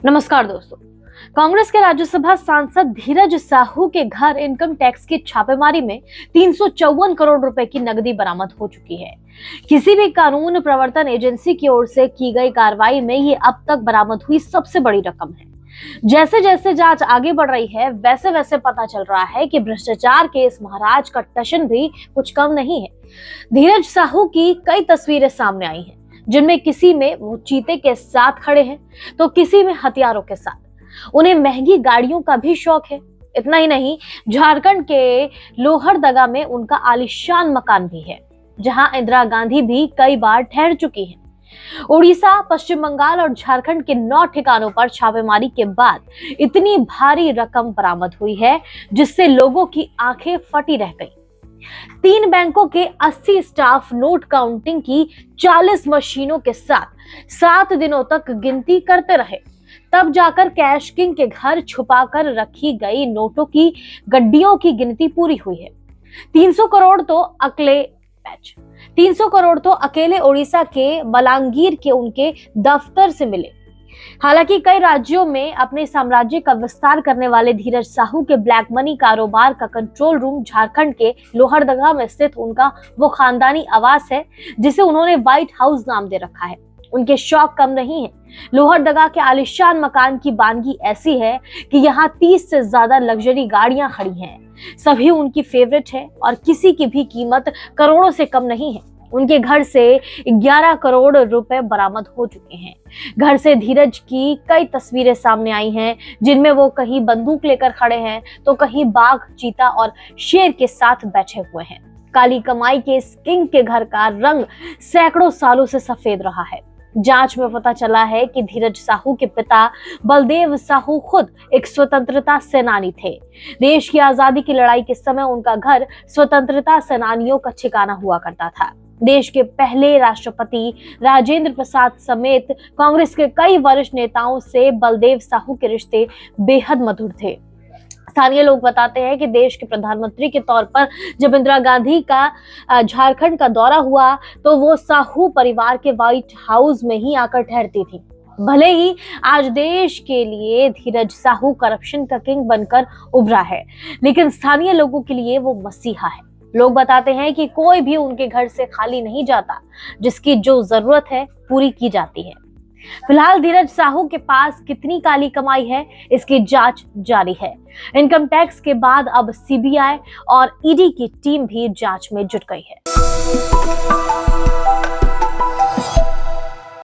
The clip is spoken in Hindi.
नमस्कार दोस्तों। कांग्रेस के राज्यसभा सांसद धीरज साहू के घर इनकम टैक्स की छापेमारी में 354 करोड़ रुपए की नकदी बरामद हो चुकी है। किसी भी कानून प्रवर्तन एजेंसी की ओर से की गई कार्रवाई में ये अब तक बरामद हुई सबसे बड़ी रकम है। जैसे जैसे जांच आगे बढ़ रही है, वैसे वैसे पता चल रहा है कि भ्रष्टाचार के इस महाराज का टशन भी कुछ कम नहीं है। धीरज साहू की कई तस्वीरें सामने आई हैं, जिनमें किसी में वो चीते के साथ खड़े हैं, तो किसी में हथियारों के साथ। उन्हें महंगी गाड़ियों का भी शौक है। इतना ही नहीं, झारखंड के लोहरदगा में उनका आलीशान मकान भी है, जहां इंदिरा गांधी भी कई बार ठहर चुकी हैं। उड़ीसा, पश्चिम बंगाल और झारखंड के 9 ठिकानों पर छापेमारी के बाद इतनी भारी रकम बरामद हुई है, जिससे लोगों की आंखें फटी रह गई। 3 बैंकों के 80 स्टाफ नोट काउंटिंग की 40 मशीनों के साथ 7 दिनों तक गिनती करते रहे। तब जाकर कैश किंग के घर छुपाकर रखी गई नोटों की गड्डियों की गिनती पूरी हुई है। 300 करोड़ तो 300 करोड़ तो अकेले उड़ीसा के बलांगीर के उनके दफ्तर से मिले। हालांकि कई राज्यों में अपने साम्राज्य का विस्तार करने वाले धीरज साहू के ब्लैक मनी कारोबार का कंट्रोल रूम झारखंड के लोहरदगा में स्थित उनका वो खानदानी आवास है, जिसे उन्होंने व्हाइट हाउस नाम दे रखा है। उनके शौक कम नहीं है। लोहरदगा के आलीशान मकान की बानगी ऐसी है कि यहाँ 30 से ज्यादा लग्जरी गाड़ियां खड़ी हैं। सभी उनकी फेवरेट है और किसी की भी कीमत करोड़ों से कम नहीं है। उनके घर से 11 करोड़ रुपए बरामद हो चुके हैं। घर से धीरज की कई तस्वीरें सामने आई हैं, जिनमें वो कहीं बंदूक लेकर खड़े हैं, तो कहीं बाघ, चीता और शेर के साथ बैठे हुए हैं। काली कमाई के इस किंग के घर का रंग सैकड़ों सालों से सफेद रहा है। जांच में पता चला है कि धीरज साहू के पिता बलदेव साहू खुद एक स्वतंत्रता सेनानी थे। देश की आजादी की लड़ाई के समय उनका घर स्वतंत्रता सेनानियों का ठिकाना हुआ करता था। देश के पहले राष्ट्रपति राजेंद्र प्रसाद समेत कांग्रेस के कई वरिष्ठ नेताओं से बलदेव साहू के रिश्ते बेहद मधुर थे। स्थानीय लोग बताते हैं कि देश के प्रधानमंत्री के तौर पर जब इंदिरा गांधी का झारखंड का दौरा हुआ, तो वो साहू परिवार के व्हाइट हाउस में ही आकर ठहरती थी। भले ही आज देश के लिए धीरज साहू करप्शन का किंग बनकर उभरा है, लेकिन स्थानीय लोगों के लिए वो मसीहा है। लोग बताते हैं कि कोई भी उनके घर से खाली नहीं जाता, जिसकी जो जरूरत है पूरी की जाती है। फिलहाल धीरज साहू के पास कितनी काली कमाई है, इसकी जांच जारी है। इनकम टैक्स के बाद अब सीबीआई और ईडी की टीम भी जांच में जुट गई है।